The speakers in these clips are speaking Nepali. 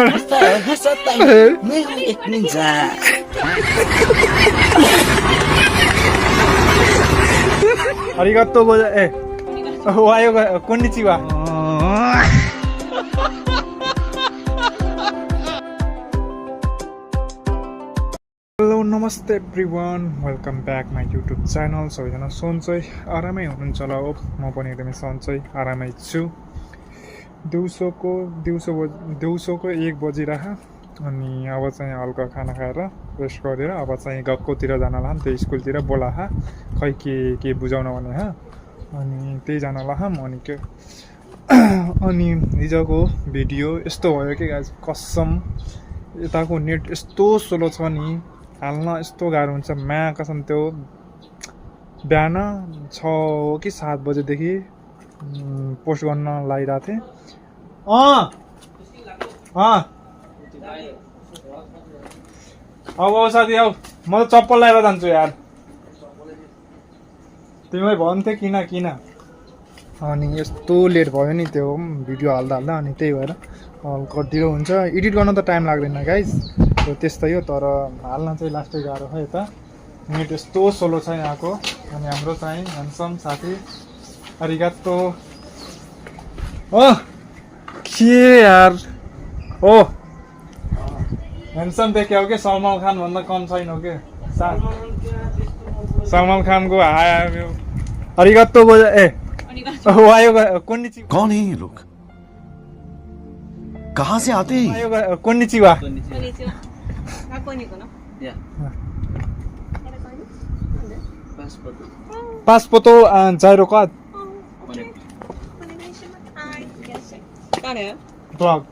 मैं हूँ एक निंजा। arigatou konnichiwa. हेलो नमस्ते everyone, welcome back my YouTube channel. सबैजना सन्चै आरामै हुनुहुन्छ होला हो। म पनि एकदमै सन्चै आरामै छु। दिउँसोको 1 बजिरह अनि अब चाहिँ हल्का खाना खाएर रेस्ट गरेर अब चाहिँ गक्कोतिर जान लाम, त्यो स्कुलतिर बोला खै के बुझाउन भने अनि त्यही जान लाम। अनि के अनि हिजोको भिडियो यस्तो भयो कि गाइस, कसम यताको नेट यस्तो स्लो छ नि, हाल्न यस्तो गाह्रो हुन्छ। कसम त्यो बिहान 6 कि 7 बजेदेखि पोस्ट गर्न लागिरहेको थिएँ। अब साथी आऊ, म त चप्पल लगाएर जान्छु यार। तिमीलाई भन्थ्यो किन अनि यस्तो लेट भयो नि त्यो भिडियो हाल्दा अनि त्यही भएर हल्का ढिलो हुन्छ। एडिट गर्न त टाइम लाग्दैन गाइस, त्यस्तै हो। तर हाल्न चाहिँ लास्टै गाह्रो छ। यता नेट यस्तो स्लो छ यहाँको। अनि हाम्रो चाहिँ ह्यान्डसम साथी अरिगातो के यार हो, ह्यान्डसम देख्यो के सलमान खान भन्दा कम छैन हो के। सलमान खानको अरिगातो कोन्निचिवा। कौन है ये लोग, कहाँ से आते हैं? कोन्निचिवा। पासपोर्ट जाइरोका Vlog.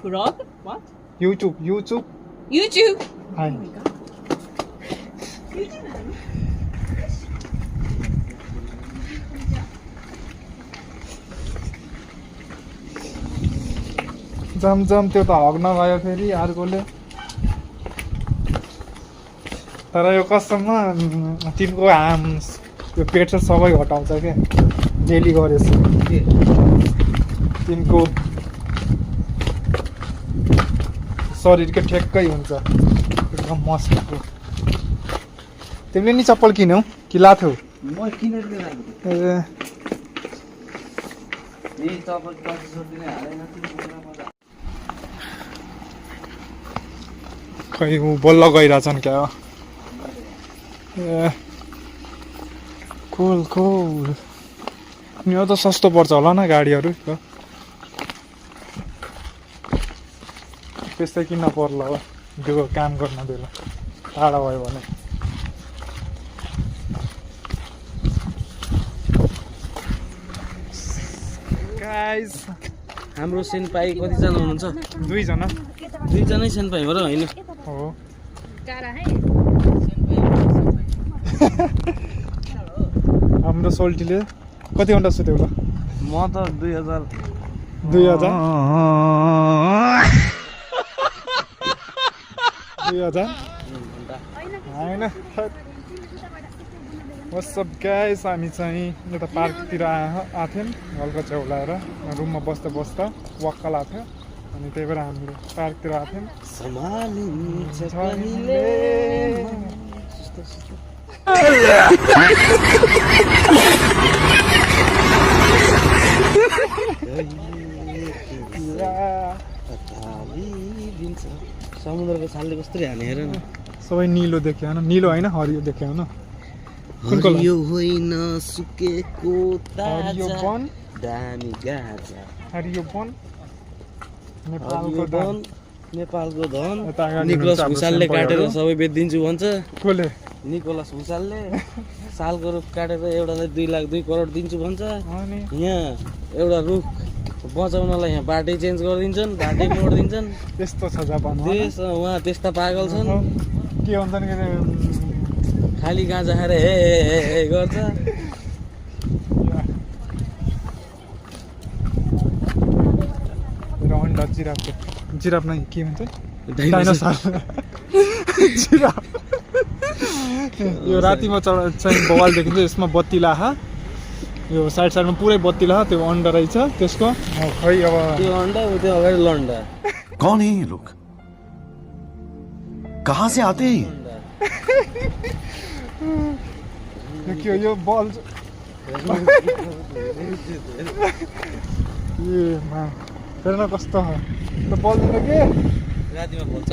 Vlog? What? YouTube. Hi. Oh my god. जम त्यो त हग्न गयो फेरि अर्कोले। तर यो कसममा तिनको यो पेट चाहिँ सबै घटाउँछ क्या डेली गरेपछि। तिनको शरीरकै ठेक्कै हुन्छ एकदम मस्को। तिमीले नि चप्पल किन्यौ कि लाथ्यौ? म किनेर ल्याएको ए नि चप्पल पछि छोड्दिने हालेन तिम्रो। खै ऊ बल्ल गइरहेछन् क्या। ए कुल यो त सस्तो पर्छ होला न गाडीहरू। त्यस्तै किन्न पर्ला हो त्यो काम गर्न बेला टाढा भयो भने। गाइस हाम्रो सेन्पाई कतिजना हुनुहुन्छ? 2 जना। 2 जनै सेन्पाई हो र होइन? हो। हाम्रो सोल्टीले कति घन्टा सुत्यो होला? म त 2000 होइन। व्हाट्सअप गाइस, हामी चाहिँ यता पार्कतिर आएको थियौँ हल्का छेउलाएर रुममा बस्दा वाक्क लाग्थ्यो थियो। अनि त्यही भएर हामीले पार्कतिर आएको थियौँ। समुद्रको छालले कस्तो हाने हेर न। सबै निलो देख्यो न, निलो होइन हरियो देख्यो न। हरियो होइन सुकेको हरियो वन, दामी गाजा। हरियो वन नेपालको धन। निकोलस भुसालले काटेर सबै बेचिदिन्छु भन्छ। कसले? निकोलस भुसालले सालको रुख काटेर एउटालाई 2 करोड दिन्छु भन्छ। यहाँ एउटा रुख बचाउनलाई यहाँ बाटै चेन्ज गरिदिन्छन्, बाटै मोडिदिन्छन्। त्यस्तो छ जापान देश। उहाँ त्यस्ता पागल छन्। के भन्छन् के खाली गाँजा खाएर हे गर्छ। अन्डा जिराफ नै के भन्छ? डाइनोसर। जिराफ। यो रातिमा चाहिँ बवाल देखिन्छ। यसमा बत्ती लाहा यो साइड साइडमा पुरै बत्ती ल त्यो अन्डा रहेछ त्यसको खै अब त्यो अन्डा त्यो अगाडि लन्डा कौन है ये लोग कहाँ से आते हैं यो के हो यो बल ए मा हेर्न कस्तो त्यो बल्दैन के रातिमा खोल्छ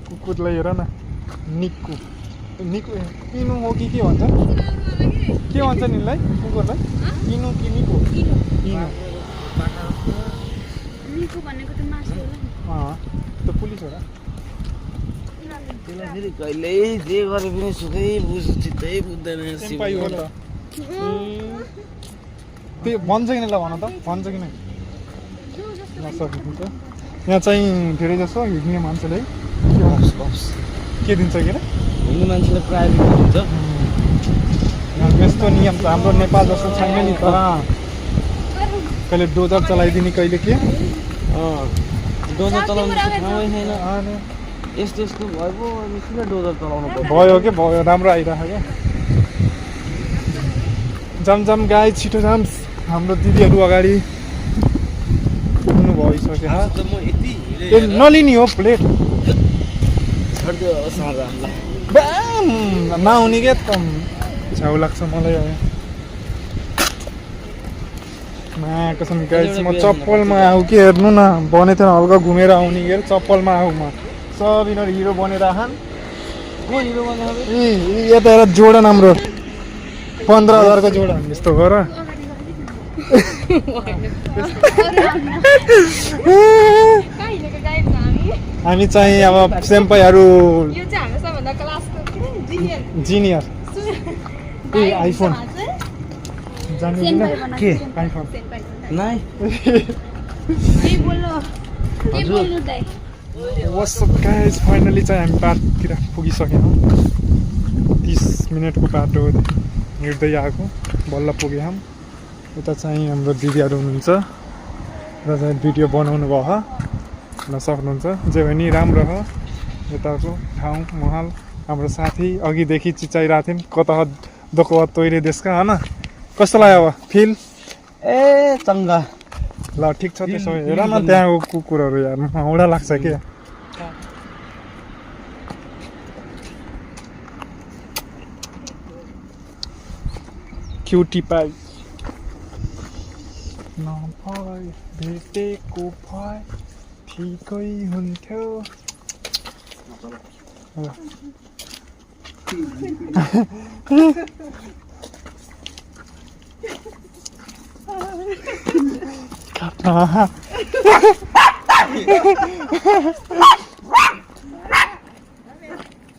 कुकुरलाई हेर न निक्कु निक्कु किनु हो कि के भन्छ के भन्छ नि यसलाई कुकुरलाई किनु कि निक्कु किनु निको भनेको त मासु हो अँ त्यो पुलिस हो र त्यसलाई फेरि कहिल्यै जे गरे पनि सुकै चित्तै बुझ्दैन सिम्पाई हो त त्यो भन्छ कि ल भन त भन्छ कि नै नसकिन्छ यहाँ चाहिँ धेरै जसो हिँड्ने मान्छेले के दिन्छ के अरे हिँड्ने मान्छेले प्राइभेट हुन्छ यहाँ यस्तो नियम छ हाम्रो नेपाल जस्तो छैन नि तर कहिले डोजर चलाइदिने कहिले के डोजर चलाउनु ठाउँै छैन अनि यस्तो यस्तो भयो अनि किन डोजर चलाउनु पर्छ भयो के भयो राम्रो आइरहेको क्या जमजम गाई छिटो जाम हाम्रो दिदीहरू अगाडि पुग्नु भइसक्यो आज त म यति ए नलिने हो प्लेट छड्दियो साँझ हामीलाई ब्याम नहुने के त छाउ लाग्छ मलाई अब मा कसम गाइस म चप्पलमा आऊ के हेर्नु न बने थियो हल्का घुमेर आउने के चप्पलमा आऊ म सब यिनीहरू हिरो बनेर आहान को हिरो बनाएको ए यता हेर जोडन हाम्रो 15,000 को जोडन यस्तो गर कहिलेको गाइड हामी हामी चाहिँ अब सेम्पाईहरू यो चाहिँ हाम्रो सबभन्दा क्लासको जुनियर जिनियर ए आइफोन जान्दिन के आइफोन नाइ के बोल्नु के बोल्नु दाइ वाट्सअप गाइज फाइनली चाहिँ हामी पार्कतिर पुगिसक्यौँ 30 मिनटको बाटो हिँड्दै आएको बल्ल पुग्यौँ हामी उता चाहिँ हाम्रो दिदीहरू हुनुहुन्छ र चाहिँ भिडियो बनाउनु भयो हेर्न सक्नुहुन्छ जे भने राम्रो हो यताको ठाउँ महल हाम्रो साथी अघिदेखि चिचाइरहेको थियौँ कता दोको तोइरे देशका होइन कस्तो लाग्यो अब फिल ए चङ्गा ल ठिक छ त्यसो भए हेर न त्यहाँको कुकुरहरू यार हाउडा लाग्छ के क्युटी पाई नभए भेटेको भए ठिकै हुन्थ्यो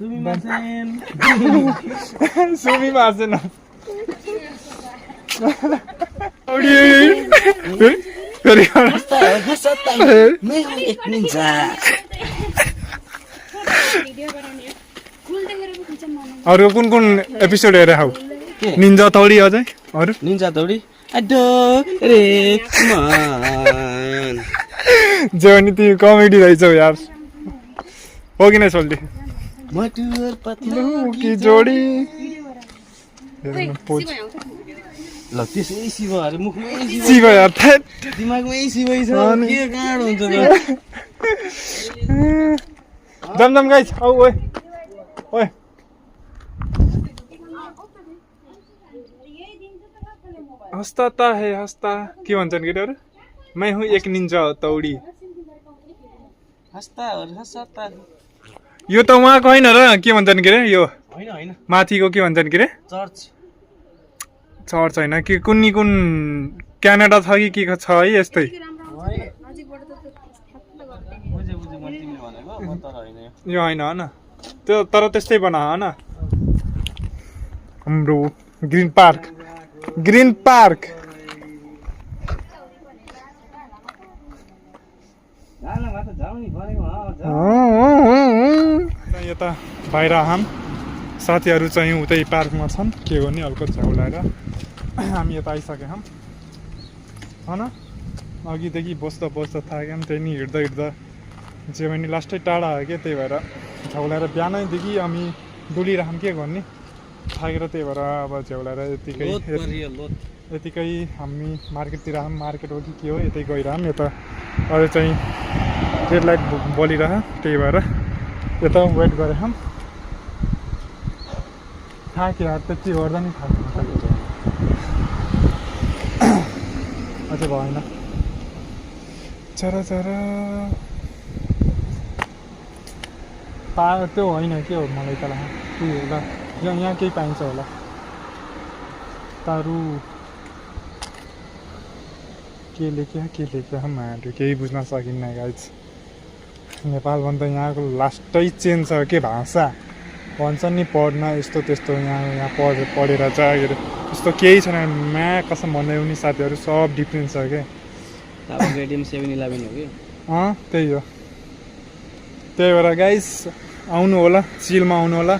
सुमी मार्छेन अरू कुन कुन एपिसोड हेरे हौ निन्जा तौडी अझै अरू निन्जा तौडी अड्डो रे मान जे पनि तिमी कमेडी रहेछौ यार हो कि नै सोल्टी मटुर पतलो की जोडी पोज ल त्यसै शिव अरे मुखमै शिव शिव यार थेट दिमागमै शिवै छ अनि- के गाड हुन्छ त जमजम गाइस आऊ ओए ओए हस्ता ता है हस्ता के भन्छन् केटाहरू मै हुँ एक निन्जा तौडी हस्ता हस्ता यो त उहाँको होइन र के भन्छन् के अरे यो हैन हैन माथिको के भन्छन् के अरे चर्च चर्च होइन कि कुन कुन क्यानाडा छ कि के छ है यस्तै बुझे बुझे म तिमीले भनेको म तर हैन यो यो होइन होइन त्यो तर त्यस्तै बना होइन हाम्रो ग्रिन पार्क गाना मात्र जाऊ नि भनेको यता बाहिर हाम साथीहरू चाहिँ उतै पार्कमा छन् के गर्ने हल्का झ्याउलाएर हामी यता आइसक्यौँ हाम होइन अघिदेखि बस्दा थाक्यौँ त्यही नि हिँड्दा जे पनि लास्टै टाढा हो क्या त्यही भएर झ्याउलाएर बिहानैदेखि हामी डुलिरहौँ के गर्ने थाकेर त्यही भएर अब झ्याउलाएर लोत गरियो लोत यतिकै हामी मार्केटतिर आऊँ मार्केट हो कि के हो यतै गइरहौँ यता अझै चाहिँ रेड लाइट बलिरह त्यही भएर यता वेट गरेछौँ थाक्यो यार त्यति गर्दा नि थाक्नु अझै भएन चरा चरा त्यो होइन के हो मलाई त लाग्छ के होला यहाँ केही पाइन्छ होला तारु के लेख्या माटो केही बुझ्न सकिन्न गाइज नेपाल भन्दा यहाँको लास्टै चेन्ज छ के भाषा भन्छन् नि पढ्न यस्तो त्यस्तो यहाँ पढेर चाहिँ यस्तो केही छैन म्या कसम भन्दै उनी साथीहरू सब डिफ्रेन्स छ क्या अब एटिएम 7-11 हो कि त्यही हो त्यही भएर गाइस आउनु होला चिलमा आउनु होला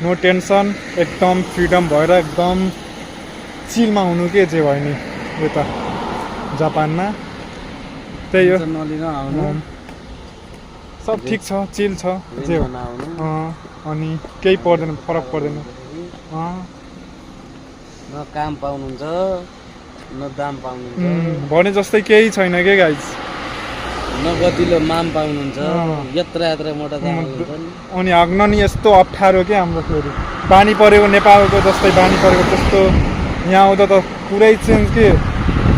नो टेन्सन एकदम फ्रिडम भएर एकदम चिलमा हुनु के जे भयो नि यता जापानमा त्यही हो नलिन आउनु सब ठिक छ चिल छ जे हो अनि केही पर्दैन फरक पर्दैन न काम पाउनुहुन्छ न दाम पाउनुहुन्छ भने जस्तै केही छैन के गाइज न गतिलो माम पाउनुहुन्छ यत्र मोटा दाम हुन्छ अनि हग्न नि यस्तो अप्ठ्यारो के हाम्रो फेरि बानी परेको नेपालको जस्तै बानी परेको त्यस्तो यहाँ आउँदा त पुरै चेन्ज के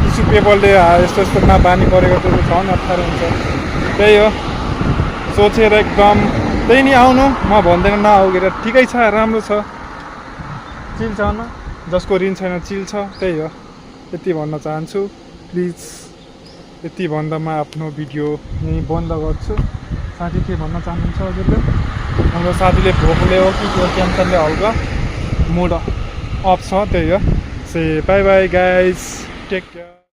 टिसु पेपरले यस्तोमा बानी परेको त्यो झन् अप्ठ्यारो हुन्छ त्यही हो सोचेर एकदम त्यही नि आउनु म भन्दैन नआउकेर ठिकै छ राम्रो छ चिल छ न जसको ऋण छैन चिल छ त्यही हो यति भन्न चाहन्छु प्लिज यति भन्दा म आफ्नो भिडियो यहीँ बन्द गर्छु साथी के भन्न चाहनुहुन्छ हजुरले हाम्रो साथीले भोकले हो कि त्यो क्यान्सरले हल्का मुड अफ छ त्यही हो से bye bye guys take care